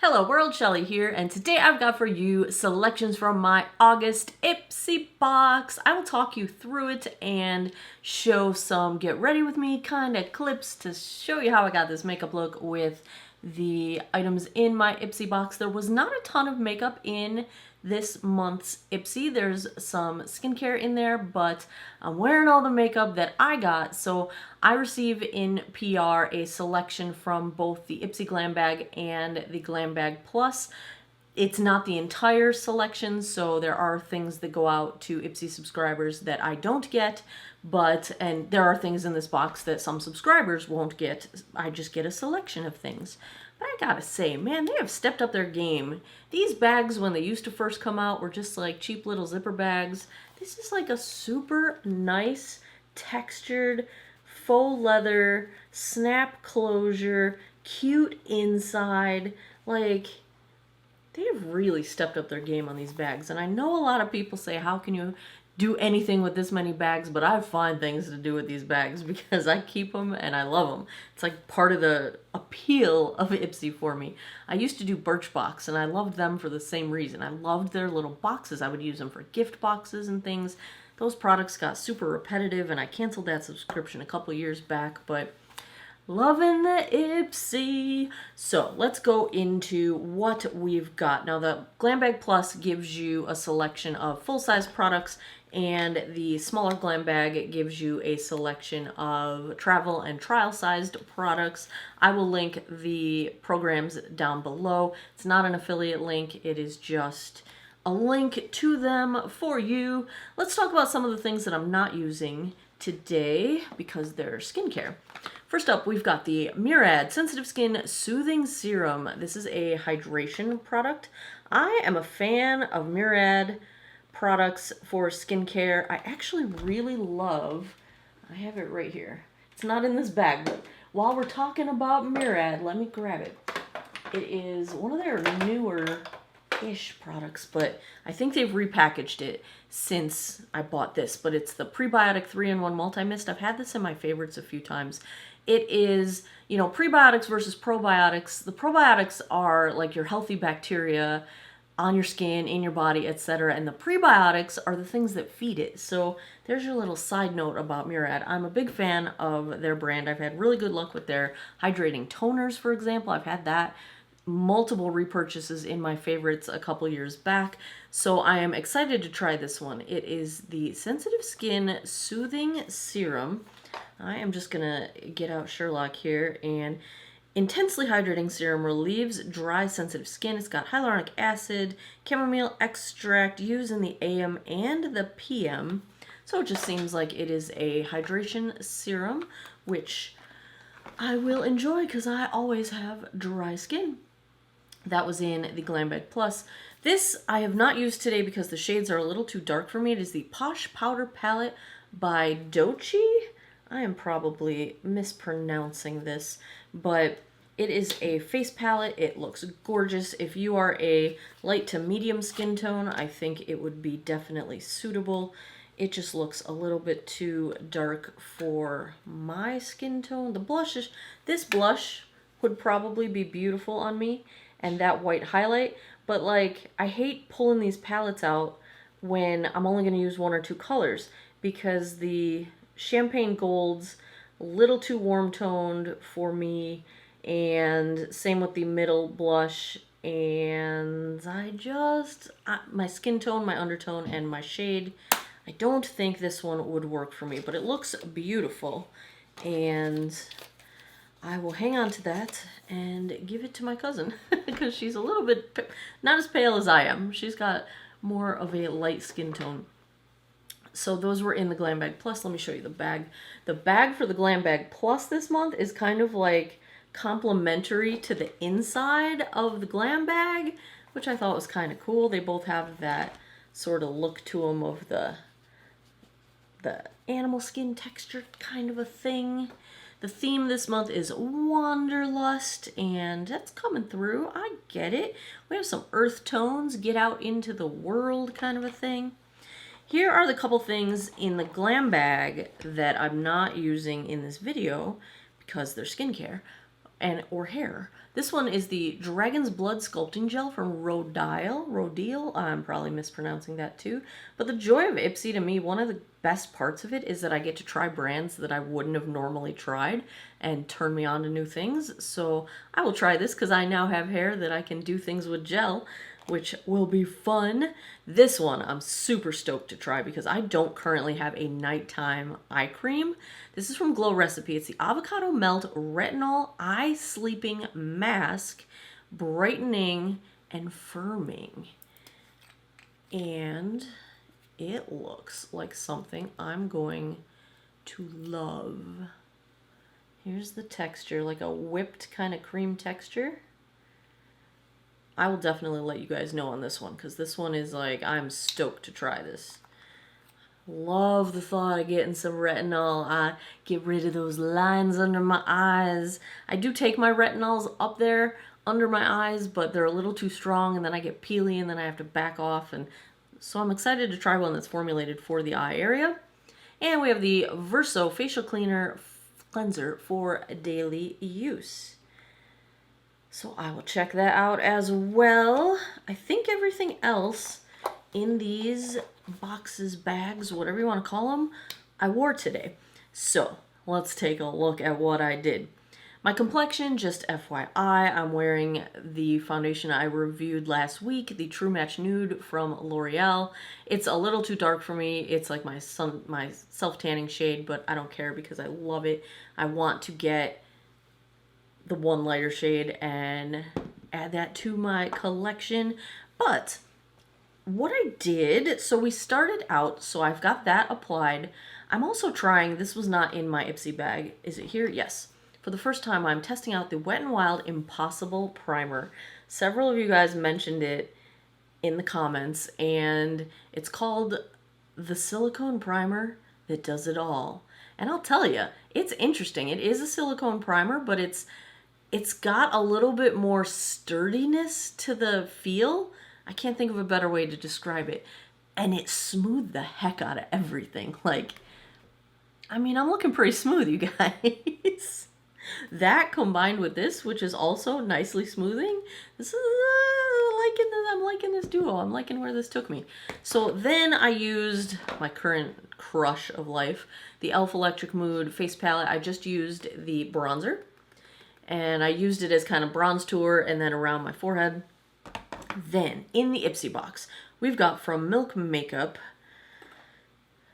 Hello world, Shelly here, and today I've got for you selections from my August IPSY box. I will talk you through it and show some get ready with me kind of clips to show you how I got this makeup look with the items in my IPSY box. There was not a ton of makeup in this month's IPSY. There's some skincare in there, but I'm wearing all the makeup that I got, so I receive in PR a selection from both the IPSY Glam Bag and the Glam Bag Plus. It's not the entire selection, so there are things that go out to IPSY subscribers that I don't get, and there are things in this box that some subscribers won't get. I just get a selection of things. But I gotta say, man, they have stepped up their game. These bags, when they used to first come out, were just like cheap little zipper bags. This is like a super nice, textured, faux leather, snap closure, cute inside. Like, they've really stepped up their game on these bags. And I know a lot of people say, how can you do anything with this many bags? But I find things to do with these bags because I keep them and I love them. It's like part of the appeal of IPSY for me. I used to do Birchbox and I loved them for the same reason. I loved their little boxes. I would use them for gift boxes and things. Those products got super repetitive and I canceled that subscription a couple years back, but loving the IPSY. So let's go into what we've got. Now the Glam Bag Plus gives you a selection of full-size products, and the smaller Glam Bag gives you a selection of travel and trial-sized products. I will link the programs down below. It's not an affiliate link, it is just a link to them for you. Let's talk about some of the things that I'm not using today because they're skincare. First up, we've got the Murad Sensitive Skin Soothing Serum. This is a hydration product. I am a fan of Murad products for skincare. I actually really love, I have it right here. It's not in this bag, but while we're talking about Murad, let me grab it. It is one of their newer-ish products, but I think they've repackaged it since I bought this, but it's the Prebiotic 3-in-1 Multi-Mist. I've had this in my favorites a few times. It is, you know, prebiotics versus probiotics. The probiotics are like your healthy bacteria on your skin, in your body, etc. And the prebiotics are the things that feed it. So there's your little side note about Murad. I'm a big fan of their brand. I've had really good luck with their hydrating toners, for example. I've had that multiple repurchases in my favorites a couple years back. So I am excited to try this one. It is the Sensitive Skin Soothing Serum. I am just gonna get out Sherlock here, and intensely hydrating serum relieves dry sensitive skin. It's got hyaluronic acid, chamomile extract used in the AM and the PM. So it just seems like it is a hydration serum, which I will enjoy because I always have dry skin. That was in the Glam Bag Plus. This I have not used today because the shades are a little too dark for me. It is the Posh Powder Palette by Dochi. I am probably mispronouncing this, but it is a face palette. It looks gorgeous. If you are a light to medium skin tone, I think it would be definitely suitable. It just looks a little bit too dark for my skin tone. The blush this blush would probably be beautiful on me, and that white highlight, but like I hate pulling these palettes out when I'm only going to use one or two colors because the Champagne Gold's a little too warm toned for me, and same with the middle blush, and my skin tone, my undertone, and my shade, I don't think this one would work for me, but it looks beautiful, and I will hang on to that and give it to my cousin because she's a little bit not as pale as I am. She's got more of a light skin tone. So those were in the Glam Bag Plus. Let me show you the bag. The bag for the Glam Bag Plus this month is kind of like complementary to the inside of the Glam Bag, which I thought was kind of cool. They both have that sort of look to them of the animal skin texture kind of a thing. The theme this month is Wanderlust, and that's coming through. I get it. We have some earth tones, get out into the world kind of a thing. Here are the couple things in the Glam Bag that I'm not using in this video because they're skincare. or hair. This one is the Dragon's Blood Sculpting Gel from Rodile. I'm probably mispronouncing that too. But the joy of IPSY to me, one of the best parts of it is that I get to try brands that I wouldn't have normally tried and turn me on to new things. So I will try this because I now have hair that I can do things with gel, which will be fun. This one I'm super stoked to try because I don't currently have a nighttime eye cream. This is from Glow Recipe. It's the Avocado Melt Retinol Eye Sleeping Mask, brightening and firming. And it looks like something I'm going to love. Here's the texture, like a whipped kind of cream texture. I will definitely let you guys know on this one because this one is like, I'm stoked to try this. Love the thought of getting some retinol. I get rid of those lines under my eyes. I do take my retinols up there under my eyes, but they're a little too strong and then I get peely and then I have to back off. And so I'm excited to try one that's formulated for the eye area. And we have the Verso Facial Cleanser for daily use. So I will check that out as well. I think everything else in these boxes, bags, whatever you want to call them, I wore today. So let's take a look at what I did. My complexion, just FYI, I'm wearing the foundation I reviewed last week, the True Match Nude from L'Oreal. It's a little too dark for me. It's like my self-tanning shade, but I don't care because I love it. I want to get the one lighter shade and add that to my collection. But what I did, so we started out, so I've got that applied. I'm also trying, this was not in my IPSY bag. Is it here? Yes. For the first time, I'm testing out the Wet n Wild Impossible Primer. Several of you guys mentioned it in the comments, and it's called the silicone primer that does it all. And I'll tell you, it's interesting. It is a silicone primer, but it's got a little bit more sturdiness to the feel. I can't think of a better way to describe it. And it smoothed the heck out of everything. Like, I mean, I'm looking pretty smooth, you guys. That combined with this, which is also nicely smoothing, this is I'm liking this duo. I'm liking where this took me. So then I used my current crush of life, the e.l.f. Electric Mood face palette. I just used the bronzer, and I used it as kind of bronze tour and then around my forehead. Then in the IPSY box, we've got from Milk Makeup,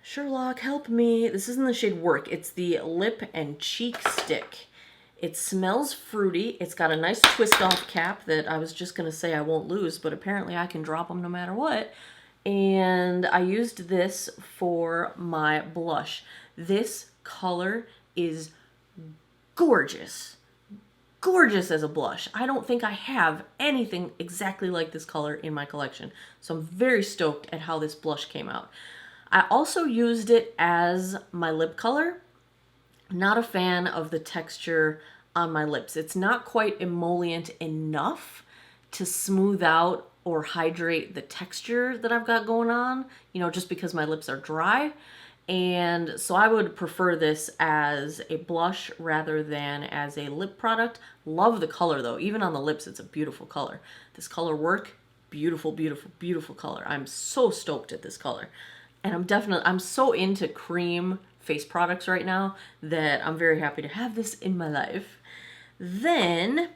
Sherlock, help me. This is in the shade Work. It's the Lip and Cheek Stick. It smells fruity. It's got a nice twist off cap that I was just going to say I won't lose, but apparently I can drop them no matter what. And I used this for my blush. This color is gorgeous. Gorgeous as a blush. I don't think I have anything exactly like this color in my collection. So I'm very stoked at how this blush came out. I also used it as my lip color. Not a fan of the texture on my lips. It's not quite emollient enough to smooth out or hydrate the texture that I've got going on, you know, just because my lips are dry. And so I would prefer this as a blush rather than as a lip product. Love the color though. Even on the lips, it's a beautiful color. This color Work, beautiful, beautiful, beautiful color. I'm so stoked at this color. And I'm so into cream face products right now that I'm very happy to have this in my life. Then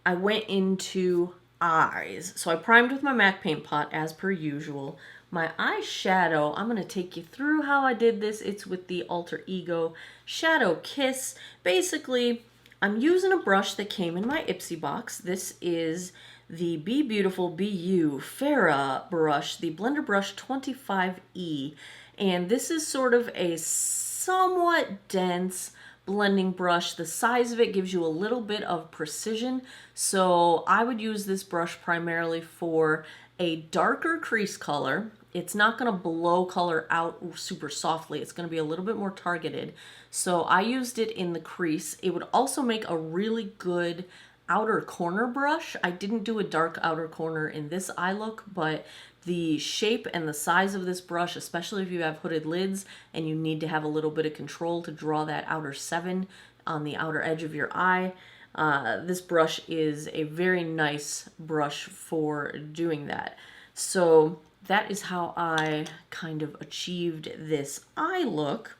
I went into eyes. So I primed with my MAC Paint Pot as per usual. My eyeshadow, I'm going to take you through how I did this. It's with the Alter Ego Shadow Kiss. Basically, I'm using a brush that came in my IPSY box. This is the Be Beautiful Be You Farah brush, the Blender Brush 25E. And this is sort of a somewhat dense blending brush. The size of it gives you a little bit of precision. So I would use this brush primarily for a darker crease color. It's not going to blow color out super softly. It's going to be a little bit more targeted. So I used it in the crease. It would also make a really good outer corner brush. I didn't do a dark outer corner in this eye look, but the shape and the size of this brush, especially if you have hooded lids and you need to have a little bit of control to draw that outer 7 on the outer edge of your eye, This brush is a very nice brush for doing that. So that is how I kind of achieved this eye look.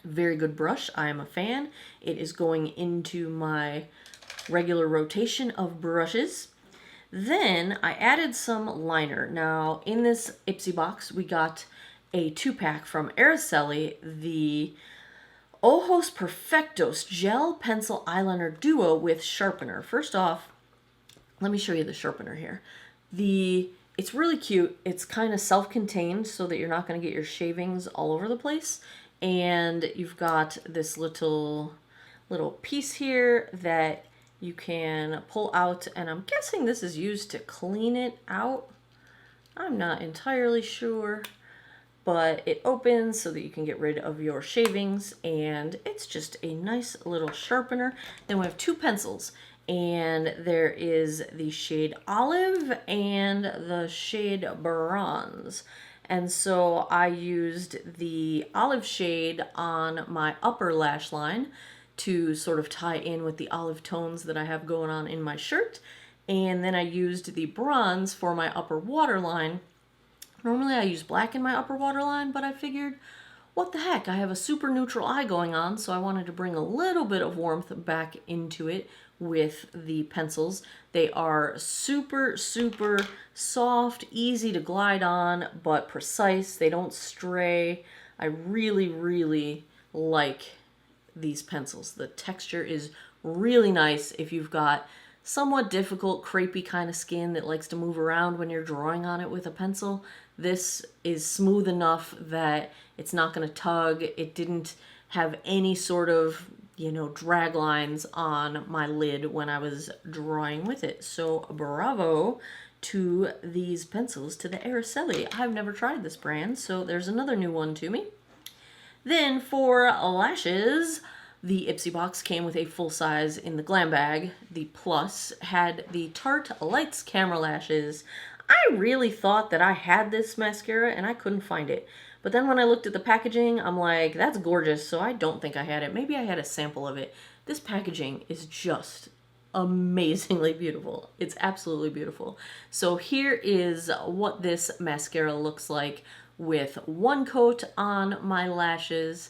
Very good brush. I am a fan. It is going into my regular rotation of brushes. Then I added some liner. Now in this IPSY box we got a 2-pack from Araceli, the Ojos Perfectos Gel Pencil Eyeliner Duo with Sharpener. First off, let me show you the sharpener here. It's really cute. It's kind of self-contained so that you're not going to get your shavings all over the place. And you've got this little piece here that you can pull out, and I'm guessing this is used to clean it out. I'm not entirely sure, but it opens so that you can get rid of your shavings, and it's just a nice little sharpener. Then we have 2 pencils, and there is the shade Olive and the shade Bronze. And so I used the olive shade on my upper lash line to sort of tie in with the olive tones that I have going on in my shirt. And then I used the bronze for my upper waterline. Normally I use black in my upper waterline, but I figured, what the heck, I have a super neutral eye going on, so I wanted to bring a little bit of warmth back into it with the pencils. They are super, super soft, easy to glide on, but precise. They don't stray. I really, really like these pencils. The texture is really nice if you've got somewhat difficult, crepey kind of skin that likes to move around when you're drawing on it with a pencil. This is smooth enough that it's not going to tug. It didn't have any sort of, drag lines on my lid when I was drawing with it. So bravo to these pencils, to the Araceli. I've never tried this brand, so there's another new one to me. Then for lashes, the IPSY box came with a full size in the Glam Bag. The Plus had the Tarte Lights Camera Lashes. I really thought that I had this mascara and I couldn't find it. But then when I looked at the packaging, I'm like, that's gorgeous, so I don't think I had it. Maybe I had a sample of it. This packaging is just amazingly beautiful. It's absolutely beautiful. So here is what this mascara looks like with 1 coat on my lashes.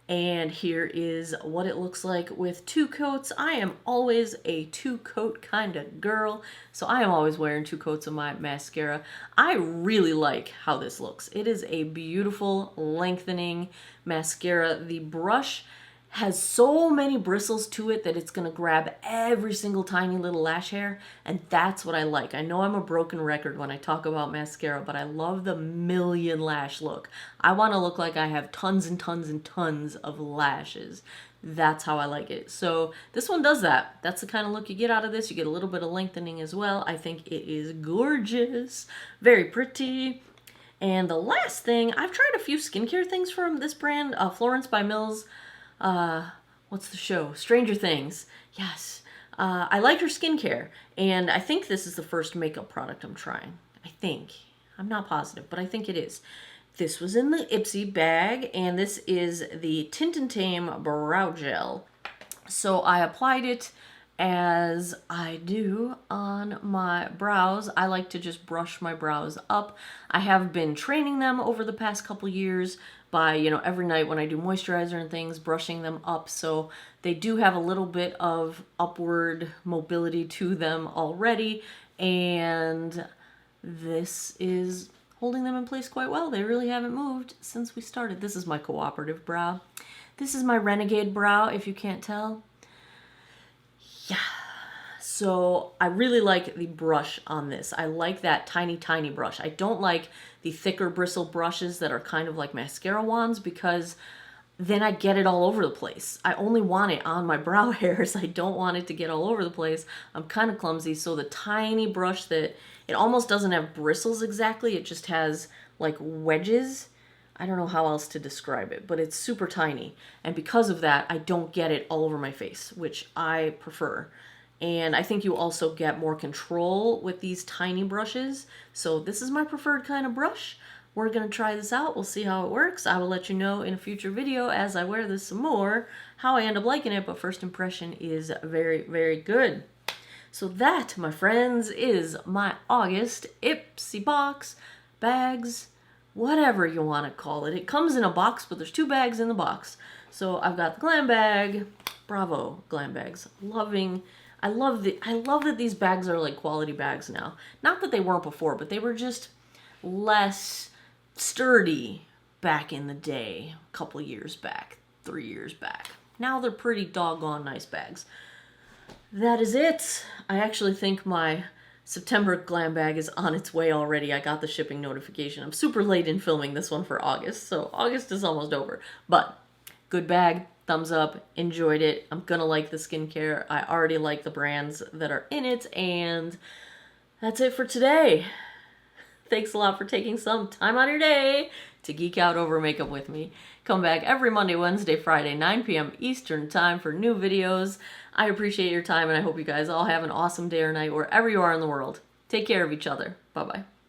And here is what it looks like with 2 coats. I am always a 2-coat kind of girl, so I am always wearing 2 coats of my mascara. I really like how this looks. It is a beautiful lengthening mascara. The brush has so many bristles to it that it's gonna grab every single tiny little lash hair, and that's what I like. I know I'm a broken record when I talk about mascara, but I love the million lash look. I wanna look like I have tons and tons and tons of lashes. That's how I like it. So this one does that. That's the kind of look you get out of this. You get a little bit of lengthening as well. I think it is gorgeous, very pretty. And the last thing, I've tried a few skincare things from this brand, Florence by Mills. What's the show? Stranger Things. Yes. I like her skincare, and I think this is the first makeup product I'm trying. I think. I'm not positive, but I think it is. This was in the IPSY bag, and this is the Tint and Tame Brow Gel. So I applied it as I do on my brows. I like to just brush my brows up. I have been training them over the past couple years by, every night when I do moisturizer and things, brushing them up. So they do have a little bit of upward mobility to them already. And this is holding them in place quite well. They really haven't moved since we started. This is my cooperative brow. This is my renegade brow, if you can't tell. Yeah. So I really like the brush on this. I like that tiny, tiny brush. I don't like the thicker bristle brushes that are kind of like mascara wands, because then I get it all over the place. I only want it on my brow hairs. I don't want it to get all over the place. I'm kind of clumsy, so the tiny brush that, it almost doesn't have bristles exactly. It just has like wedges. I don't know how else to describe it, but it's super tiny. And because of that, I don't get it all over my face, which I prefer. And I think you also get more control with these tiny brushes. So this is my preferred kind of brush. we're going to try this out. We'll see how it works. I will let you know in a future video as I wear this some more how I end up liking it, but first impression is very, very good. So that, my friends, is my August IPSY box, bags, whatever you want to call it. It comes in a box, but there's 2 bags in the box. So I've got the Glam Bag. Bravo, Glam Bags. I love that these bags are like quality bags now. Not that they weren't before, but they were just less sturdy back in the day, a couple years back, 3 years back. Now they're pretty doggone nice bags. That is it. I actually think my September Glam Bag is on its way already. I got the shipping notification. I'm super late in filming this one for August, so August is almost over. But good bag, thumbs up, enjoyed it. I'm gonna like the skincare. I already like the brands that are in it, and that's it for today. Thanks a lot for taking some time out of your day to geek out over makeup with me. Come back every Monday, Wednesday, Friday, 9 p.m. Eastern time for new videos. I appreciate your time, and I hope you guys all have an awesome day or night wherever you are in the world. Take care of each other. Bye-bye.